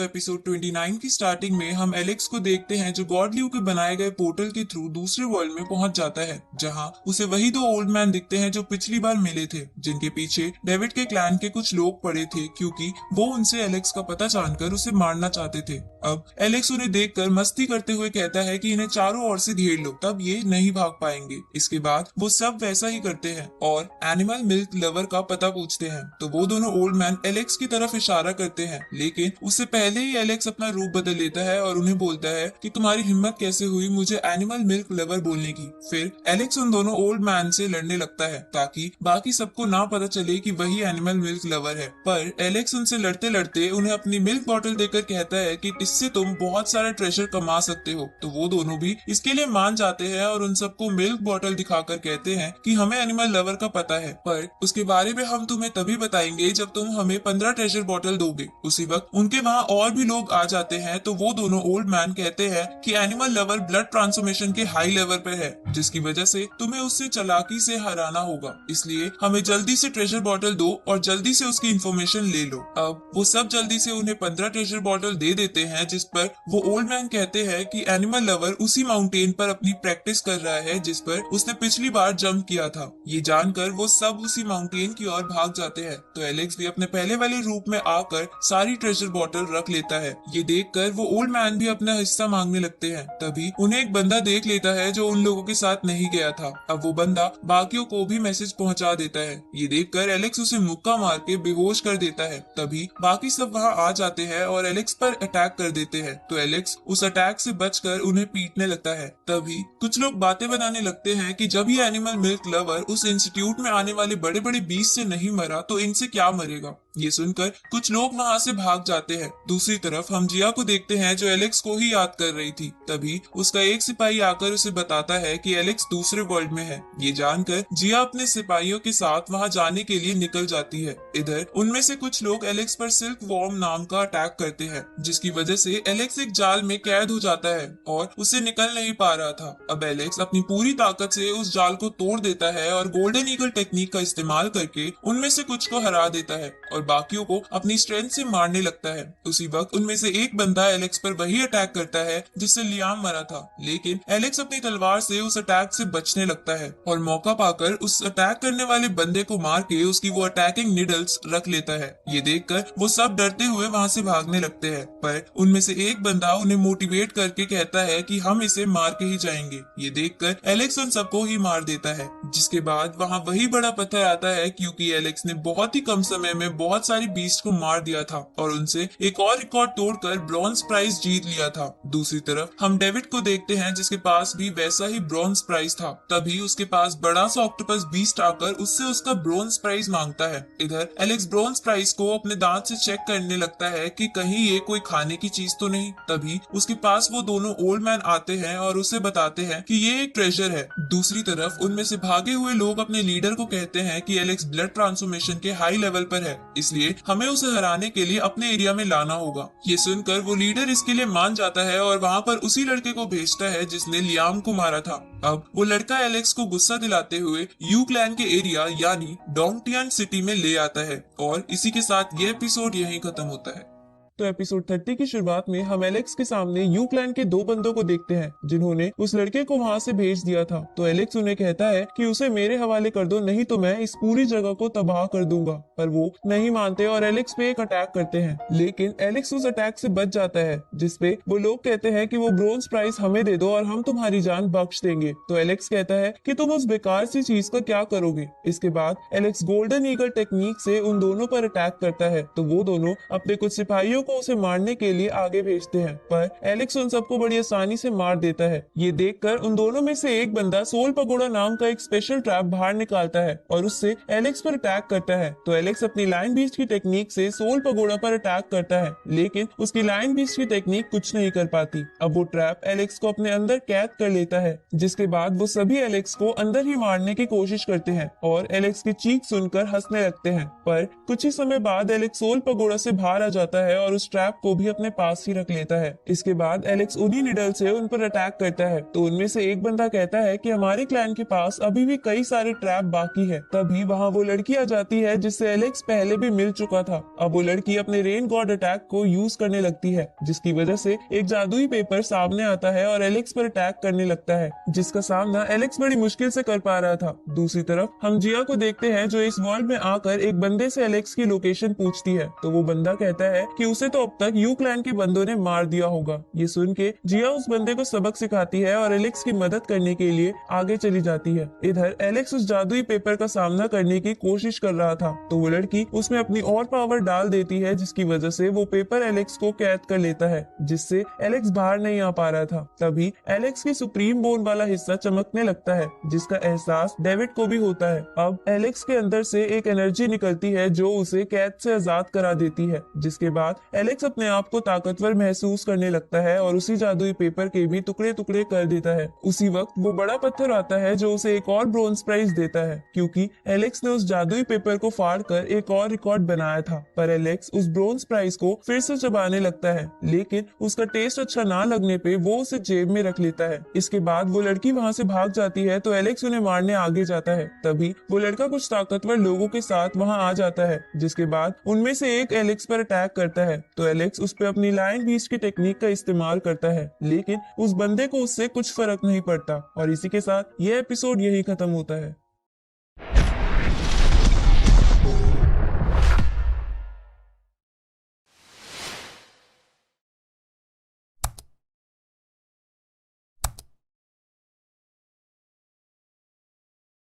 Episode 29 की starting में हम एलेक्स को देखते हैं जो गॉडल्यू के बनाए गए पोर्टल के थ्रू दूसरे वर्ल्ड में पहुंच जाता है, जहां उसे वही दो ओल्ड मैन दिखते हैं जो पिछली बार मिले थे, जिनके पीछे डेविड के क्लैन के कुछ लोग पड़े थे क्योंकि वो उनसे एलेक्स का पता जानकर उसे मारना चाहते थे। अब एलेक्स उन्हें देखकर मस्ती करते हुए कहता है कि इन्हें चारों ओर से घेर लो, तब ये नहीं भाग पाएंगे। इसके बाद वो सब वैसा ही करते हैं और एनिमल मिल्क लवर का पता पूछते हैं, तो वो दोनों ओल्ड मैन एलेक्स की तरफ इशारा करते हैं, लेकिन उससे पहले ही एलेक्स अपना रूप बदल लेता है और उन्हें बोलता है कि तुम्हारी हिम्मत कैसे हुई मुझे एनिमल मिल्क लवर बोलने की। फिर एलेक्स उन दोनों ओल्ड मैन से लड़ने लगता है ताकि बाकी सबको ना पता चले कि वही एनिमल मिल्क लवर है। पर एलेक्स उनसे लड़ते लड़ते उन्हें अपनी मिल्क बॉटल देकर कहता है कि इससे तुम बहुत सारा ट्रेजर कमा सकते हो, तो वो दोनों भी इसके लिए मान जाते हैं और उन सबको मिल्क बॉटल दिखाकर कहते हैं कि हमें एनिमल लवर का पता है, पर उसके बारे में हम तुम्हें तभी बताएंगे जब तुम हमें 15 ट्रेजर बॉटल दोगे। उसी वक्त उनके वहाँ और भी लोग आ जाते हैं, तो वो दोनों ओल्ड मैन कहते हैं कि एनिमल लवर ब्लड ट्रांसफॉर्मेशन के हाई लेवल पर है, जिसकी वजह से तुम्हें उससे चालाकी से हराना होगा, इसलिए हमें जल्दी से ट्रेजर बॉटल दो और जल्दी से उसकी इंफॉर्मेशन ले लो। अब वो सब जल्दी से उन्हें 15 ट्रेजर बॉटल दे देते हैं, जिस पर वो ओल्ड मैन कहते हैं कि एनिमल लवर उसी माउंटेन पर अपनी प्रैक्टिस कर रहा है जिस पर उसने पिछली बार जंप किया था। ये जानकर वो सब उसी माउंटेन की ओर भाग जाते हैं, तो एलेक्स भी अपने पहले वाले रूप में आकर सारी ट्रेजर बॉटल रख लेता है। ये देखकर वो ओल्ड मैन भी अपना हिस्सा मांगने लगते हैं। तभी उन्हें एक बंदा देख लेता है जो उन लोगों के साथ नहीं गया था। अब वो बंदा बाकियों को भी मैसेज पहुंचा देता है। ये देखकर एलेक्स उसे मुक्का मार के बेहोश कर देता है। तभी बाकी सब वहां आ जाते हैं और एलेक्स पर अटैक कर देते हैं, तो एलेक्स उस अटैक से बचकर उन्हें पीटने लगता है। तभी कुछ लोग बातें बनाने लगते हैं कि जब ये एनिमल मिल्क लवर उस इंस्टीट्यूट में आने वाले बड़े बड़े बीस्ट से नहीं मरा तो इनसे क्या मरेगा। ये सुनकर कुछ लोग वहां से भाग जाते हैं। दूसरी तरफ हम जिया को देखते हैं जो एलेक्स को ही याद कर रही थी। तभी उसका एक सिपाही आकर उसे बताता है कि एलेक्स दूसरे वर्ल्ड में है। ये जानकर जिया अपने सिपाहियों के साथ वहां जाने के लिए निकल जाती है। इधर उनमें से कुछ लोग एलेक्स पर सिल्क वॉर्म नाम का अटैक करते हैं, जिसकी वजह से एलेक्स एक जाल में कैद हो जाता है और उसे निकल नहीं पा रहा था। अब एलेक्स अपनी पूरी ताकत से उस जाल को तोड़ देता है और गोल्डन ईगल टेक्निक का इस्तेमाल करके उनमें से कुछ को हरा देता है और बाकियों को अपनी स्ट्रेंथ से मारने लगता है। उसी वक्त उनमें से एक बंदा एलेक्स पर वही अटैक करता है जिससे लियाम मरा था, लेकिन एलेक्स अपनी तलवार से उस अटैक से बचने लगता है और मौका पाकर उस अटैक करने वाले बंदे को मार के उसकी वो अटैकिंग निडल्स रख लेता है। ये देखकर वो सब डरते हुए वहां से भागने लगते हैं, पर उनमें से एक बंदा उन्हें मोटिवेट करके कहता है कि हम इसे मार के ही जाएंगे। ये देखकर एलेक्स उन सबको ही मार देता है, जिसके बाद वहां वही बड़ा पत्थर आता है क्योंकि एलेक्स ने बहुत ही कम समय में बहुत सारी बीस्ट को मार दिया था और उनसे एक और रिकॉर्ड तोड़कर ब्रॉन्ज प्राइज जीत लिया था। दूसरी तरफ हम डेविड को देखते हैं जिसके पास भी वैसा ही ब्रॉन्ज प्राइज था। तभी उसके पास बड़ा सा ऑक्टोपस बीस्ट आकर उससे उसका ब्रॉन्ज प्राइज मांगता है। इधर एलेक्स ब्रॉन्ज प्राइज को अपने दांत से चेक करने लगता है कि कहीं ये कोई खाने की चीज तो नहीं। तभी उसके पास वो दोनों ओल्ड मैन आते हैं और उसे बताते हैं कि ये एक ट्रेजर है। दूसरी तरफ उनमें से भागे हुए लोग अपने लीडर को कहते हैं कि एलेक्स ब्लड ट्रांसफॉर्मेशन के हाई लेवल पर है, इसलिए हमें उसे हराने के लिए अपने एरिया में लाना होगा। ये सुनकर वो लीडर इसके लिए मान जाता है और वहाँ पर उसी लड़के को भेजता है जिसने लियाम को मारा था। अब वो लड़का एलेक्स को गुस्सा दिलाते हुए यू क्लैन के एरिया यानी डोंगटियन सिटी में ले आता है और इसी के साथ ये एपिसोड यहीं खत्म होता है। तो एपिसोड 30 की शुरुआत में हम एलेक्स के सामने यू क्लैन के दो बंदों को देखते हैं जिन्होंने उस लड़के को वहां से भेज दिया था। तो एलेक्स उन्हें कहता है कि उसे मेरे हवाले कर दो, नहीं तो मैं इस पूरी जगह को तबाह कर दूंगा। पर वो नहीं मानते और एलेक्स पे एक अटैक करते हैं, लेकिन एलेक्स उस अटैक से बच जाता है, जिसपे वो लोग कहते हैं कि वो ब्रोंज प्राइज हमें दे दो और हम तुम्हारी जान बख्श देंगे। तो एलेक्स कहता है कि तुम उस बेकार सी चीज का क्या करोगे। इसके बाद एलेक्स गोल्डन ईगल टेक्निक से उन दोनों पर अटैक करता है, तो वो दोनों अपने कुछ सिपाहियों को उसे मारने के लिए आगे भेजते हैं, पर एलेक्स उन सबको बड़ी आसानी से मार देता है। ये देखकर उन दोनों में से एक बंदा सोल पगोड़ा नाम का एक स्पेशल ट्रैप बाहर निकालता है और उससे एलेक्स पर अटैक करता है। तो एलेक्स अपनी लाइन बीस्ट की टेक्निक से सोल पगोड़ा पर अटैक करता है, लेकिन उसकी लाइन बीस्ट की टेक्निक कुछ नहीं कर पाती। अब वो ट्रैप एलेक्स को अपने अंदर कैद कर लेता है, जिसके बाद वो सभी एलेक्स को अंदर ही मारने की कोशिश करते हैं और एलेक्स की चीख सुनकर हंसने लगते हैं। पर कुछ ही समय बाद एलेक्स सोल पगोड़ा से बाहर आ जाता है और और उस ट्रैप को भी अपने पास ही रख लेता है। इसके बाद एलेक्स उन्हीं निडल से उन पर अटैक करता है, तो उनमें से एक बंदा कहता है कि हमारे क्लैन के पास अभी भी कई सारे ट्रैप बाकी है। तभी वहाँ वो लड़की आ जाती है जिससे एलेक्स पहले भी मिल चुका था। अब वो लड़की अपने रेन गॉड अटैक को यूज करने लगती है, जिसकी वजह से एक जादुई पेपर सामने आता है और एलेक्स पर अटैक करने लगता है, जिसका सामना एलेक्स बड़ी मुश्किल से कर पा रहा था। दूसरी तरफ हम जिया को देखते हैं जो इस वर्ल्ड में आकर एक बंदे से एलेक्स की लोकेशन पूछती है, तो वो बंदा कहता है कि उसे तो अब तक यू क्लैन के बंदों ने मार दिया होगा। ये सुन के जिया उस बंदे को सबक सिखाती है और एलेक्स की मदद करने के लिए आगे चली जाती है। इधर एलेक्स उस जादुई पेपर का सामना करने की कोशिश कर रहा था, तो वो लड़की उसमें अपनी और पावर डाल देती है, जिसकी वजह से वो पेपर एलेक्स को कैद कर लेता है, जिससे एलेक्स बाहर नहीं आ पा रहा था। तभी एलेक्स की सुप्रीम बोन वाला हिस्सा चमकने लगता है, जिसका एहसास डेविड को भी होता है। अब एलेक्स के अंदर से एक एनर्जी निकलती है जो उसे कैद से आजाद करा देती है, जिसके बाद एलेक्स अपने आप को ताकतवर महसूस करने लगता है और उसी जादुई पेपर के भी टुकड़े टुकड़े कर देता है। उसी वक्त वो बड़ा पत्थर आता है जो उसे एक और ब्रोंज प्राइज देता है, क्योंकि एलेक्स ने उस जादुई पेपर को फाड़ कर एक और रिकॉर्ड बनाया था। पर एलेक्स उस ब्रोंज प्राइज को फिर से चबाने लगता है, लेकिन उसका टेस्ट अच्छा ना लगने पे वो उसे जेब में रख लेता है। इसके बाद वो लड़की वहाँ से भाग जाती है, तो एलेक्स उन्हें मारने आगे जाता है। तभी वो लड़का कुछ ताकतवर लोगों के साथ वहाँ आ जाता है, जिसके बाद उनमें से एक एलेक्स पर अटैक करता है, तो एलेक्स उस पर अपनी लायन बीस्ट की टेक्निक का इस्तेमाल करता है, लेकिन उस बंदे को उससे कुछ फर्क नहीं पड़ता। और इसी के साथ ये एपिसोड यही खत्म होता है।